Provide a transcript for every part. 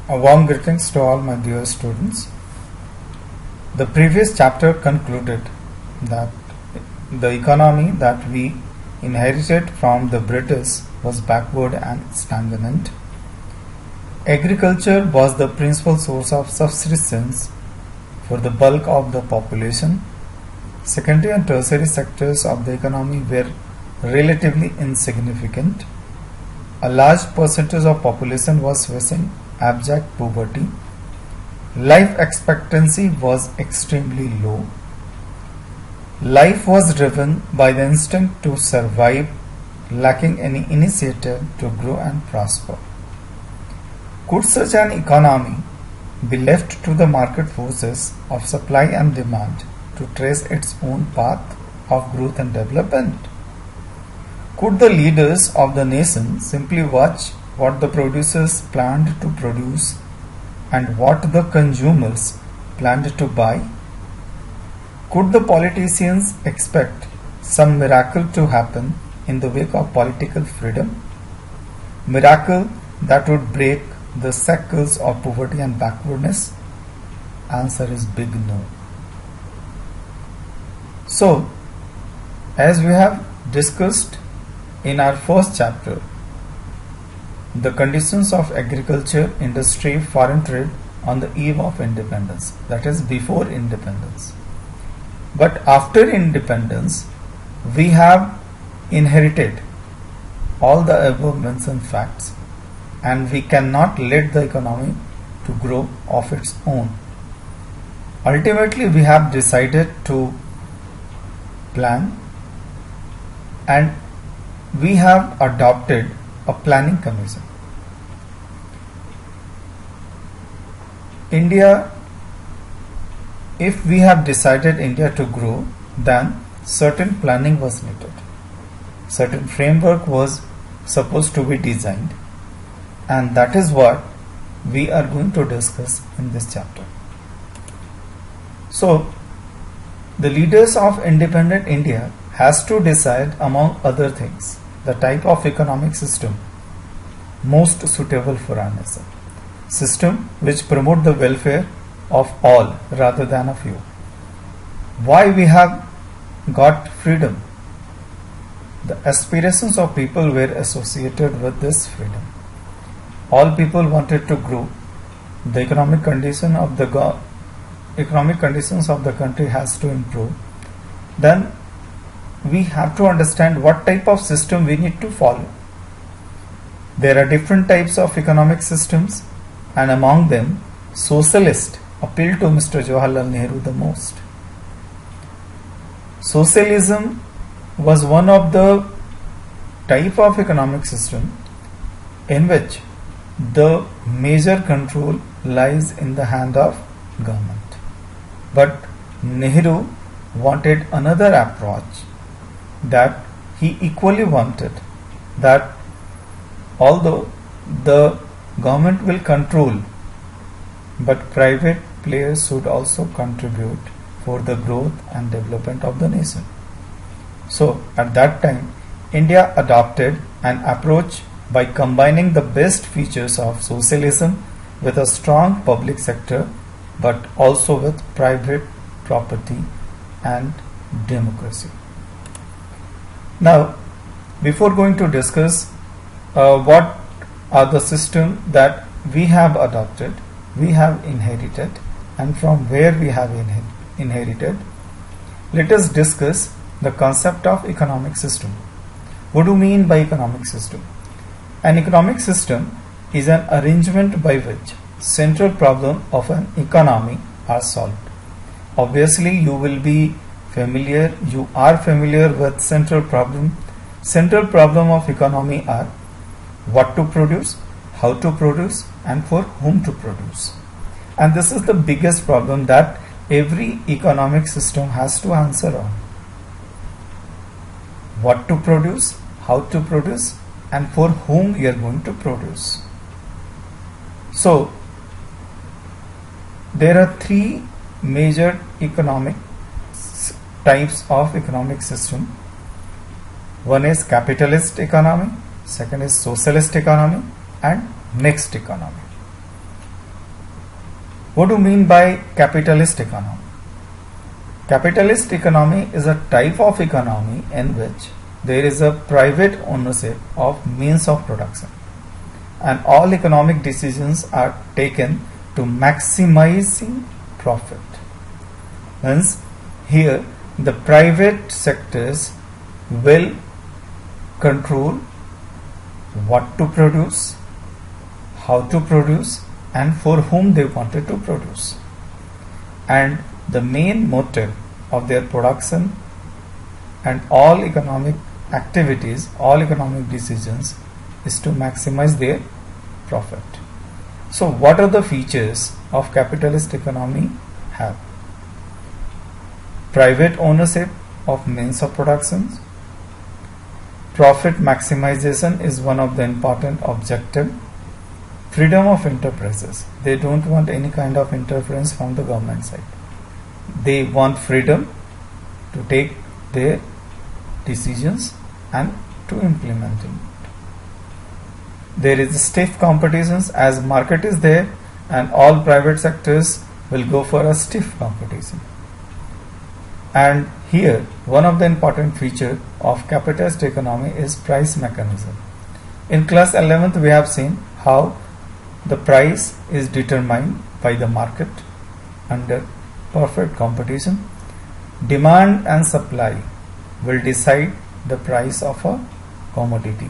A warm greetings to all my dear students. The previous chapter concluded that the economy that we inherited from the British was backward and stagnant. Agriculture was the principal source of subsistence for the bulk of the population. Secondary and tertiary sectors of the economy were relatively insignificant. A large percentage of population was facing abject poverty. Life expectancy was extremely low. Life was driven by the instinct to survive, lacking any initiative to grow and prosper. Could such an economy be left to the market forces of supply and demand to trace its own path of growth and development? Could the leaders of the nation simply watch what the producers planned to produce and what the consumers planned to buy? Could the politicians expect some miracle to happen in the wake of political freedom? Miracle that would break the shackles of poverty and backwardness? Answer is big no. So, as we have discussed in our first chapter, the conditions of agriculture, industry, foreign trade on the eve of independence, that is before independence. But after independence, we have inherited all the above mentioned facts, and we cannot let the economy to grow of its own. Ultimately, we have decided to plan, and we have adopted a planning commission. India, if we have decided India to grow, then certain planning was needed. Certain framework was supposed to be designed, and that is what we are going to discuss in this chapter. So, the leaders of independent India has to decide, among other things, the type of economic system most suitable for our nation. System which promote the welfare of all rather than a few. Why we have got freedom? The aspirations of people were associated with this freedom. All people wanted to grow. The economic conditions of the country has to improve. Then we have to understand what type of system we need to follow. There are different types of economic systems, and among them, socialist appealed to Mr. Jawaharlal Nehru the most. Socialism was one of the type of economic system in which the major control lies in the hand of government. But Nehru wanted another approach, that he equally wanted that although the government will control, but private players should also contribute for the growth and development of the nation. So at that time, India adopted an approach by combining the best features of socialism with a strong public sector, but also with private property and democracy. Now, before going to discuss what are the system that we have adopted, we have inherited, and from where we have inherited, let us discuss the concept of economic system. What do you mean by economic system? An economic system is an arrangement by which central problem of an economy are solved. Obviously, you are familiar with central problem. Central problem of economy are what to produce, how to produce, and for whom to produce. And this is the biggest problem that every economic system has to answer on. What to produce, how to produce, and for whom you are going to produce. So, there are three major economic types of economic system. One is capitalist economy, second is socialist economy, and mixed economy. What do you mean by capitalist economy? Capitalist economy is a type of economy in which there is a private ownership of means of production, and all economic decisions are taken to maximizing profit. Hence, here the private sectors will control what to produce, how to produce, and for whom they wanted to produce. And the main motive of their production and all economic activities, all economic decisions is to maximize their profit. So what are the features of capitalist economy have? Private ownership of means of production. Profit maximization is one of the important objective. Freedom of enterprises. They don't want any kind of interference from the government side. They want freedom to take their decisions and to implement it. There is stiff competitions, as market is there, and all private sectors will go for a stiff competition. And here one of the important feature of capitalist economy is price mechanism. In class 11th we have seen how the price is determined by the market under perfect competition. Demand and supply will decide the price of a commodity.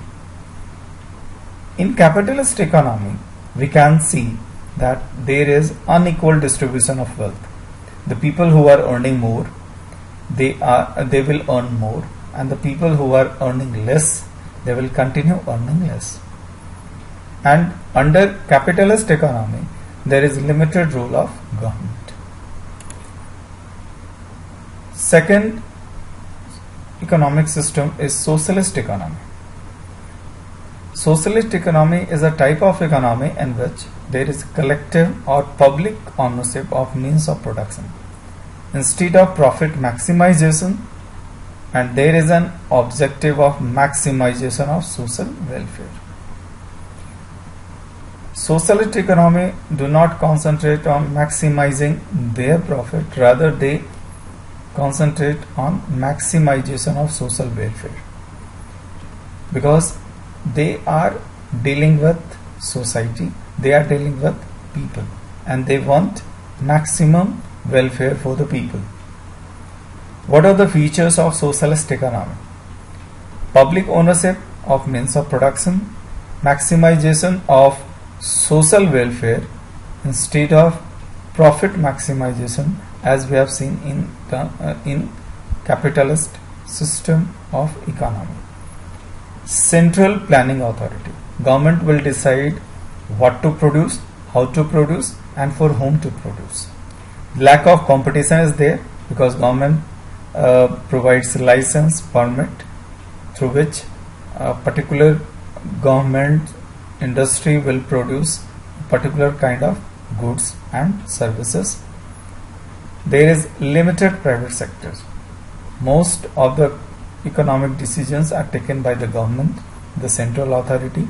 In capitalist economy, we can see that there is unequal distribution of wealth. The people who are earning more, they will earn more, and the people who are earning less, they will continue earning less. And under capitalist economy, there is limited role of government. Second economic system is socialist economy. Socialist economy is a type of economy in which there is collective or public ownership of means of production instead of profit maximization, and there is an objective of maximization of social welfare. Socialist economy do not concentrate on maximizing their profit, rather they concentrate on maximization of social welfare, because they are dealing with society, they are dealing with people, and they want maximum welfare for the people. What are the features of socialist economy? Public ownership of means of production, maximization of social welfare instead of profit maximization, as we have seen in capitalist system of economy. Central planning authority. Government will decide what to produce, how to produce, and for whom to produce. Lack of competition is there because government provides license, permit, through which a particular government industry will produce particular kind of goods and services. There is limited private sectors. Most of the economic decisions are taken by the government, the central authority,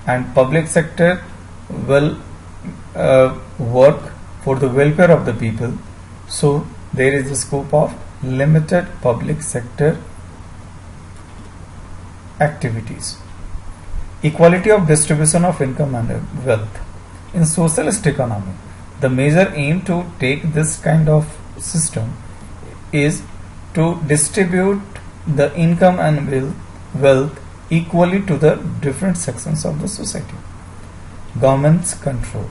and public sector will work for the welfare of the people. So there is a scope of limited public sector activities. Equality of distribution of income and wealth. In socialist economy, the major aim to take this kind of system is to distribute the income and wealth equally to the different sections of the society. Government's control.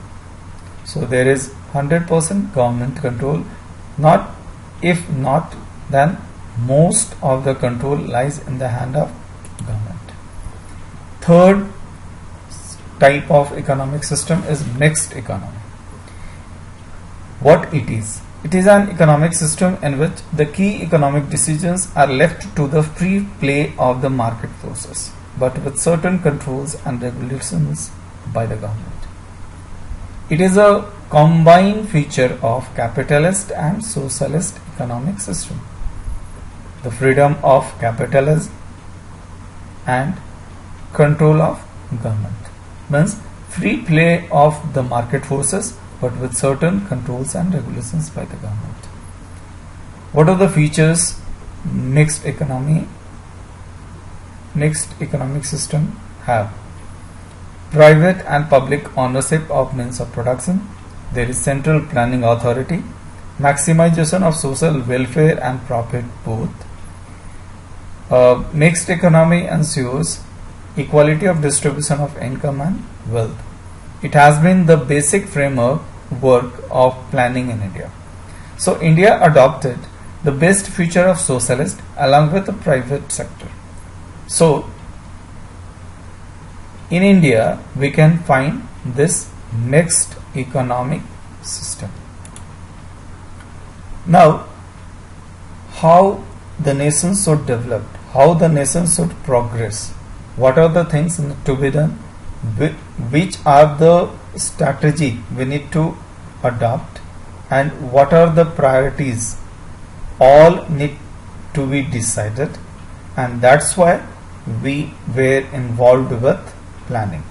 So there is 100% government control. If not, then most of the control lies in the hand of government. Third type of economic system is mixed economy. What it is? It is an economic system in which the key economic decisions are left to the free play of the market forces, but with certain controls and regulations by the government. It is a combined feature of capitalist and socialist economic system. The freedom of capitalism and control of government means free play of the market forces but with certain controls and regulations by the government. What are the features mixed economic system have? Private and public ownership of means of production. There is central planning authority, maximization of social welfare and profit both. Mixed economy ensures equality of distribution of income and wealth. It has been the basic framework work of planning in India. So India adopted the best feature of socialist along with the private sector. So in India we can find this mixed economic system. Now, how the nation should develop, how the nation should progress, what are the things to be done, which are the strategy we need to adopt, and what are the priorities, all need to be decided, and that's why we were involved with planning.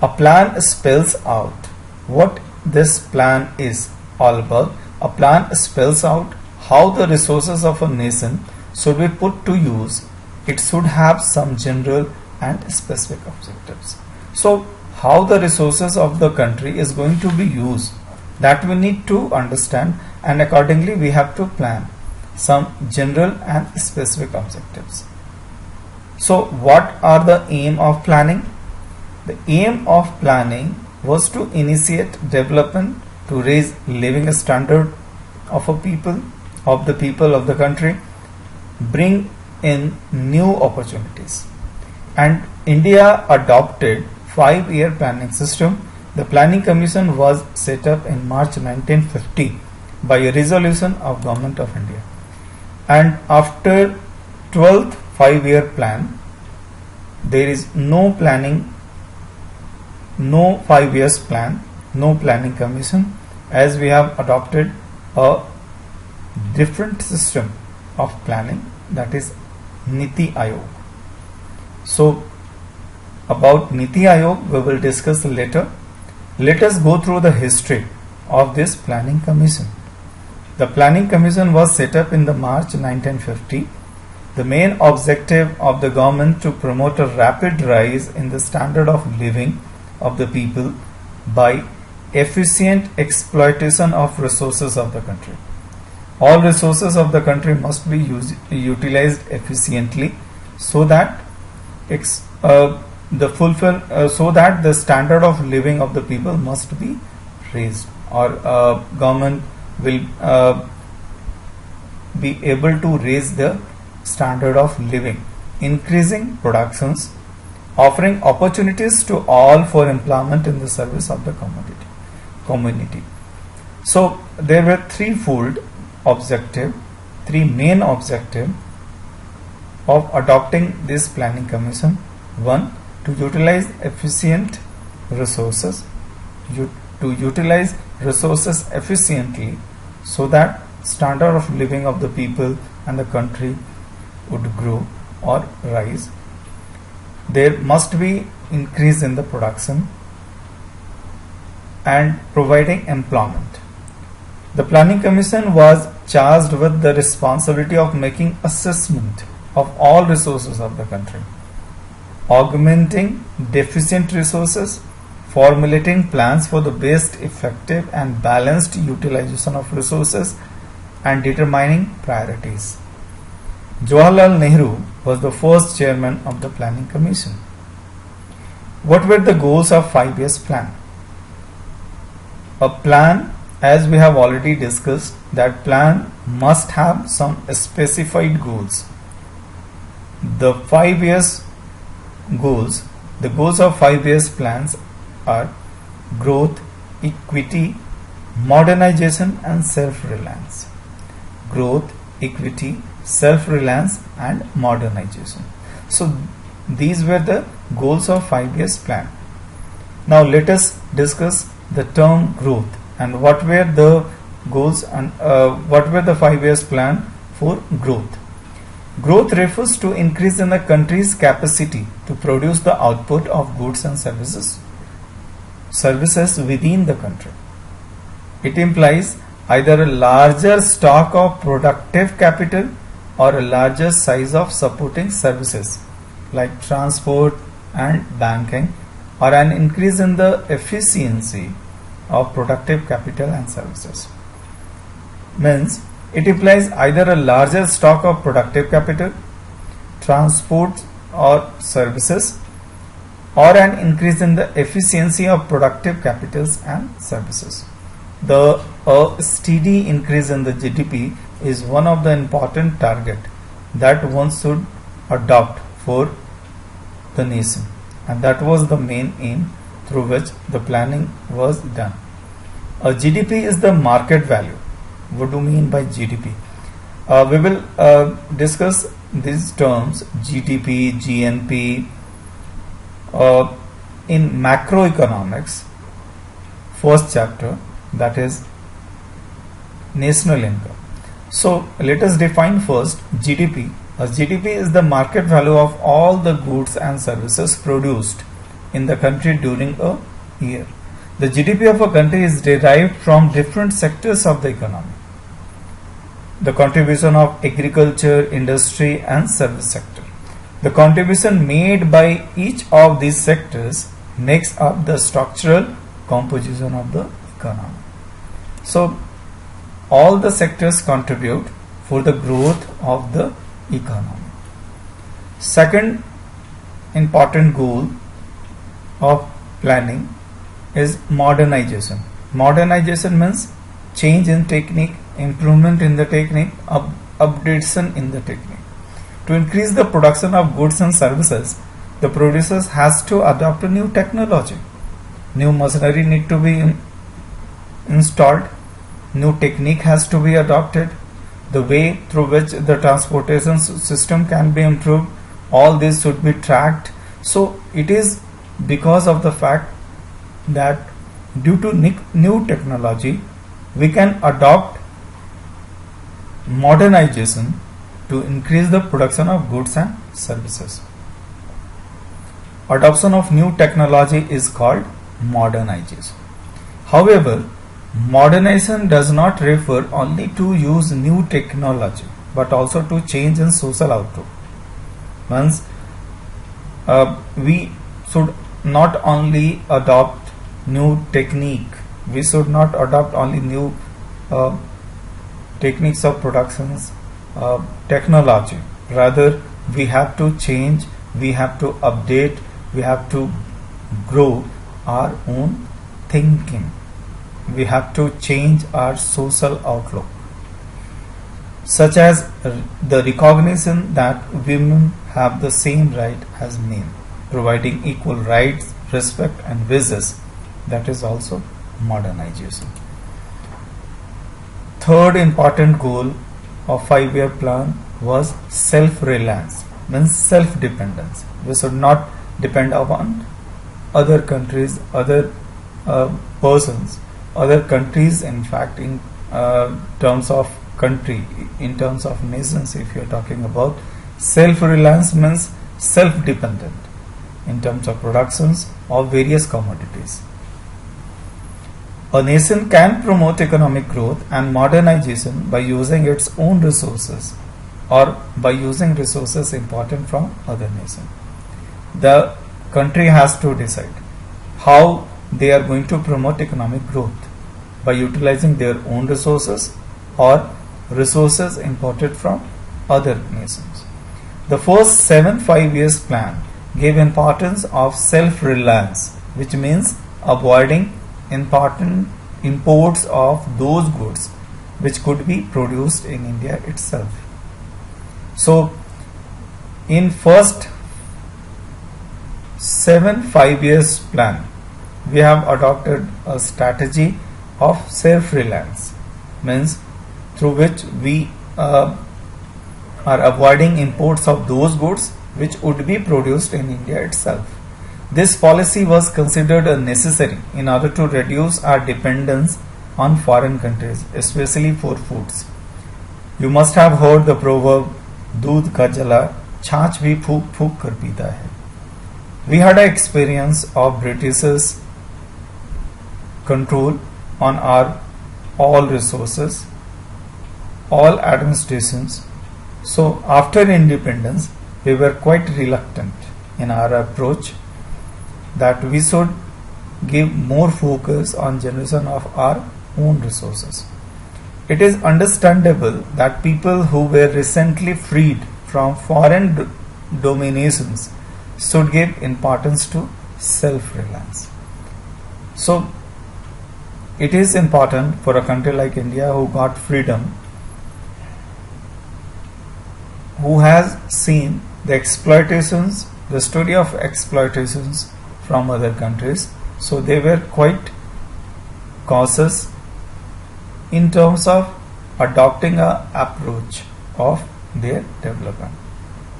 A plan spells out what this plan is all about. A plan spells out how the resources of a nation should be put to use. It should have some general and specific objectives. So, how the resources of the country is going to be used, that we need to understand, and accordingly we have to plan some general and specific objectives. So, what are the aim of planning? The aim of planning was to initiate development, to raise living standard of the people of the country, bring in new opportunities. And India adopted 5-year planning system. The Planning Commission was set up in March 1950 by a resolution of Government of India. And after 12th 5-year plan, there is no planning, no 5 years plan, no planning commission, as we have adopted a different system of planning, that is Niti Aayog. So about Niti Aayog we will discuss later. Let us go through the history of this planning commission. The planning commission was set up in the March 1950. The main objective of the government to promote a rapid rise in the standard of living of the people by efficient exploitation of resources of the country. All resources of the country must be utilized efficiently so that the standard of living of the people must be raised, or government will be able to raise the standard of living, increasing productions, offering opportunities to all for employment in the service of the community. So there were three main objective of adopting this planning commission. One, to utilize efficient resources, to utilize resources efficiently so that standard of living of the people and the country would grow or rise. There must be increase in the production and providing employment. The Planning Commission was charged with the responsibility of making assessment of all resources of the country, augmenting deficient resources, formulating plans for the best, effective and balanced utilization of resources, and determining priorities. Jawaharlal Nehru was the first chairman of the Planning Commission. What were the goals of 5 years plan? A plan, as we have already discussed, that plan must have some specified goals. The 5 years goals, the goals of 5 years plans are growth, equity, modernization and self-reliance. Growth, equity, self-reliance and modernization. So these were the goals of 5 years plan. Now let us discuss the term growth and what were the goals and what were the 5 years plan for growth. Growth refers to increase in the country's capacity to produce the output of goods and services within the country. It implies either a larger stock of productive capital or a larger size of supporting services like transport and banking, or an increase in the efficiency of productive capital and services. Means it implies either a larger stock of productive capital, transport or services, or an increase in the efficiency of productive capitals and services. The steady increase in the GDP is one of the important target that one should adopt for the nation, and that was the main aim through which the planning was done. A GDP is the market value. What do you mean by GDP? We will discuss these terms GDP, GNP in macroeconomics, first chapter, that is national income. So let us define first GDP. As GDP is the market value of all the goods and services produced in the country during a year. The GDP of a country is derived from different sectors of the economy. The contribution of agriculture, industry and service sector. The contribution made by each of these sectors makes up the structural composition of the economy. So all the sectors contribute for the growth of the economy. Second important goal of planning is modernization. Modernization means change in technique, improvement in the technique, updation in the technique. To increase the production of goods and services, the producers has to adopt a new technology. New machinery need to be installed. New technique has to be adopted. The way through which the transportation system can be improved, all this should be tracked. So it is because of the fact that due to new technology, we can adopt modernization to increase the production of goods and services. Adoption of new technology is called modernization. However, modernization does not refer only to use new technology but also to change in social outlook. Means we should not only adopt new technique, we should not adopt only new techniques of productions, technology. Rather, we have to change, we have to update, we have to grow our own thinking. We have to change our social outlook, such as the recognition that women have the same right as men, providing equal rights, respect and wages. That is also modernization. Third important goal of 5-year plan was self-reliance, means self-dependence. We should not depend upon other countries, other persons, other countries. In fact, in terms of country, in terms of nations, if you are talking about, self-reliance means self-dependent in terms of productions of various commodities. A nation can promote economic growth and modernization by using its own resources or by using resources imported from other nations. The country has to decide how they are going to promote economic growth, by utilizing their own resources or resources imported from other nations. The first 7 5-year plan gave importance of self-reliance, which means avoiding important imports of those goods which could be produced in India itself. So in first 7 5-year plan, we have adopted a strategy of self-reliance, means through which we are avoiding imports of those goods which would be produced in India itself. This policy was considered necessary in order to reduce our dependence on foreign countries, especially for foods. You must have heard the proverb, "दूध का जला छाछ भी फूक फूक कर पीता है." We had an experience of British's control on our all resources, all administrations. So after independence, we were quite reluctant in our approach that we should give more focus on generation of our own resources. It is understandable that people who were recently freed from foreign dominations should give importance to self-reliance. So it is important for a country like India who got freedom, who has seen the exploitations, the story of exploitations from other countries. So they were quite cautious in terms of adopting a approach of their development.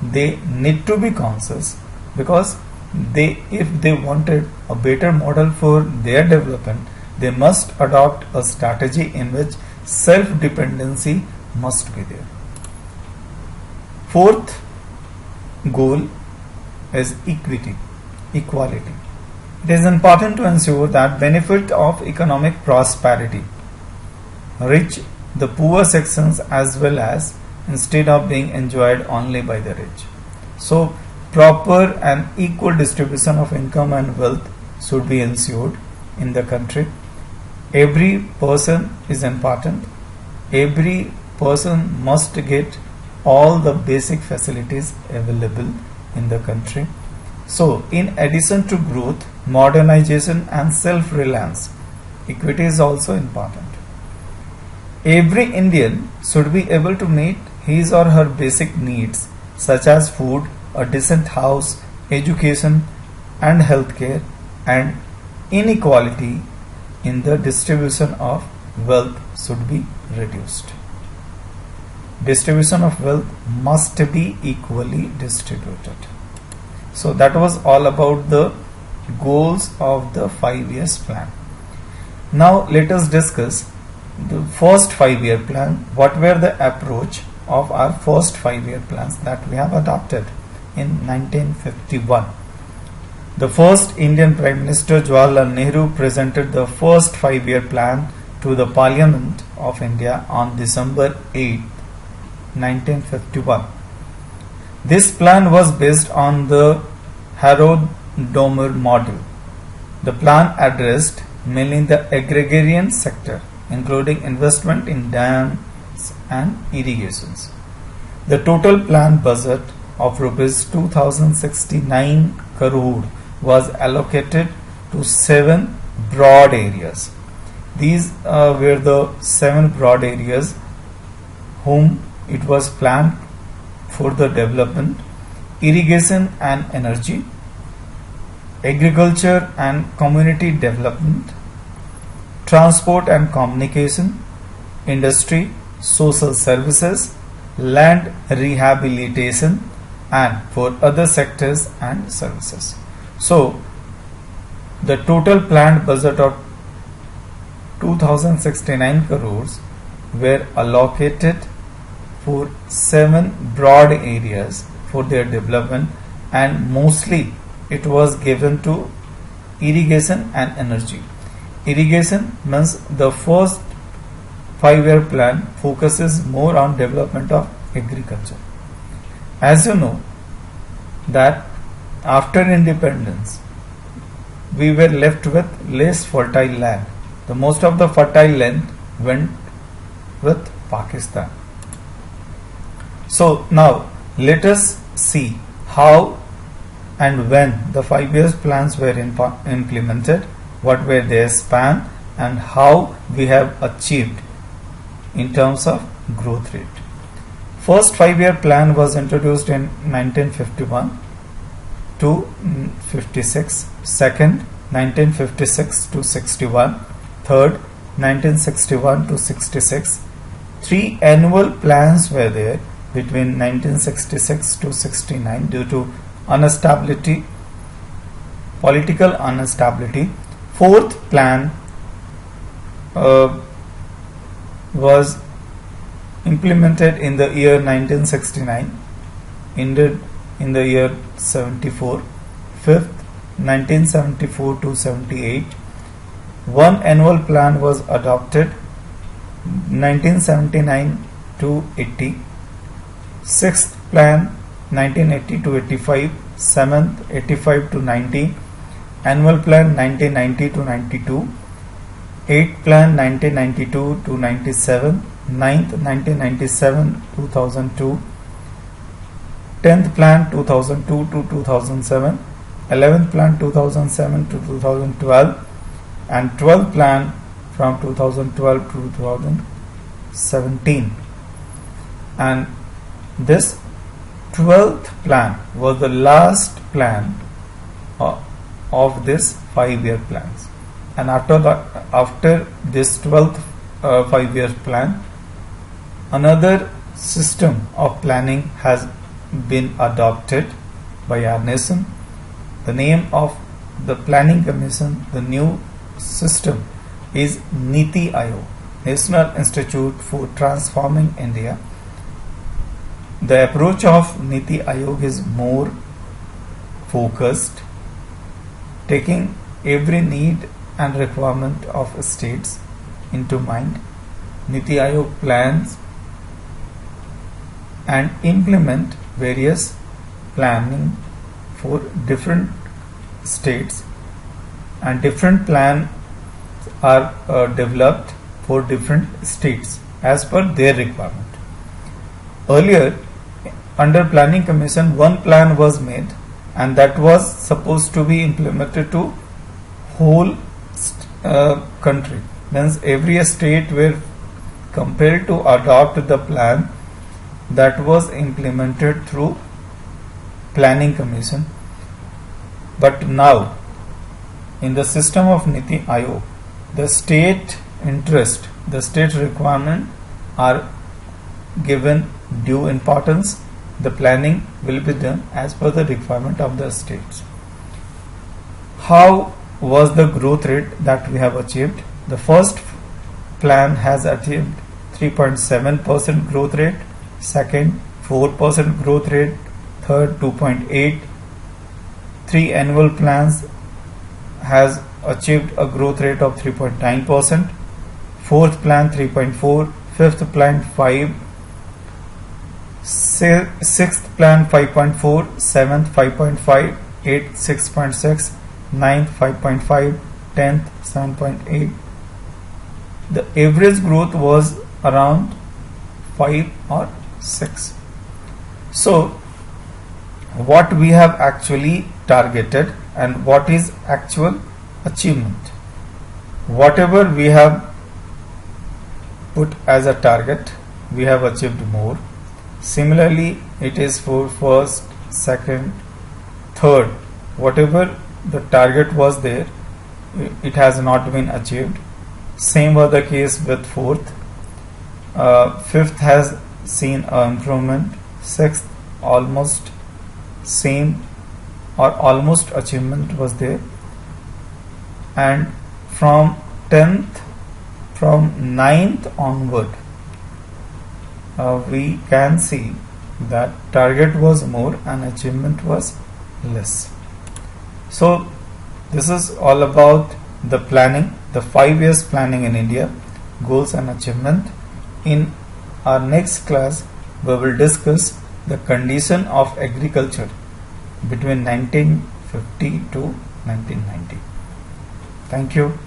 They need to be conscious because if they wanted a better model for their development, they must adopt a strategy in which self-dependency must be there. Fourth goal is equality. It is important to ensure that benefit of economic prosperity reach the poor sections as well as instead of being enjoyed only by the rich. So proper and equal distribution of income and wealth should be ensured in the country. Every person is important. Every person must get all the basic facilities available in the country. So in addition to growth, modernization and self-reliance, equity is also important. Every Indian should be able to meet his or her basic needs such as food, a decent house, education and healthcare, and inequality in the distribution of wealth should be reduced. Distribution of wealth must be equally distributed. So that was all about the goals of the 5 years plan. Now let us discuss the first 5-year plan. What were the approach of our first 5-year plans that we have adopted in 1951? The first Indian Prime Minister Jawaharlal Nehru presented the first 5-year plan to the Parliament of India on December 8, 1951. This plan was based on the Harrod-Domar model. The plan addressed mainly the agrarian sector, including investment in dams and irrigations. The total planned budget of rupees 2069 crore was allocated to 7 broad areas. These were the 7 broad areas whom it was planned for the development: irrigation and energy, agriculture and community development, transport and communication, industry, social services, land rehabilitation, and for other sectors and services. So the total planned budget of 2069 crores were allocated for 7 broad areas for their development, and mostly it was given to irrigation and energy. Irrigation means the first 5-year plan focuses more on development of agriculture. As you know that after independence we were left with less fertile land. The most of the fertile land went with Pakistan. So now let us see how and when the 5 years plans were implemented, what were their span, and how we have achieved in terms of growth rate. First 5-year plan was introduced in 1951 to 56, second 1956 to 61, third 1961 to 66. 3 annual plans were there between 1966 to 69 due to instability, political instability. Fourth plan was implemented in the year 1969, ended in the year 74. Fifth, 1974 to 78. 1 annual plan was adopted 1979 to 80, sixth plan 1980 to 85, seventh 85 to 90, annual plan 1990 to 92, eighth plan 1992 to 97, ninth 1997 2002, 10th plan 2002 to 2007, 11th plan 2007 to 2012, and 12th plan from 2012 to 2017. And this 12th plan was the last plan of this 5-year plans. And after this 12th 5-year plan, another system of planning has been adopted by our nation. The name of the planning commission, the new system, is Niti Aayog, National Institute for Transforming India. The approach of Niti Aayog is more focused, taking every need and requirement of states into mind. Niti Aayog plans and implement various planning for different states, and different plans are developed for different states as per their requirement. Earlier, under planning commission, one plan was made, and that was supposed to be implemented to whole country. Means every state were compelled to adopt the plan that was implemented through planning commission. But now, in the system of Niti Aayog, the state interest, the state requirement are given due importance. The planning will be done as per the requirement of the states. How was the growth rate that we have achieved? The first plan has achieved 3.7% growth rate, second 4% growth rate, third 2.8. 3 annual plans has achieved a growth rate of 3.9%, fourth plan 3.4, fifth plan 5, sixth plan 5.4, seventh 5.5, eighth 6.6, ninth 5.5, 10th 7.8. The average growth was around 5 or 6. So what we have actually targeted and what is actual achievement? Whatever we have put as a target, we have achieved more. Similarly, it is for first, second, third. Whatever the target was there, it has not been achieved. Same was the case with fourth. Fifth has seen an improvement. Sixth, almost same or almost achievement was there. And from 10th, from 9th onward, we can see that target was more and achievement was less. So this is all about the planning, the 5 years planning in India, goals and achievement. In our next class, we will discuss the condition of agriculture between 1950 to 1990. Thank you.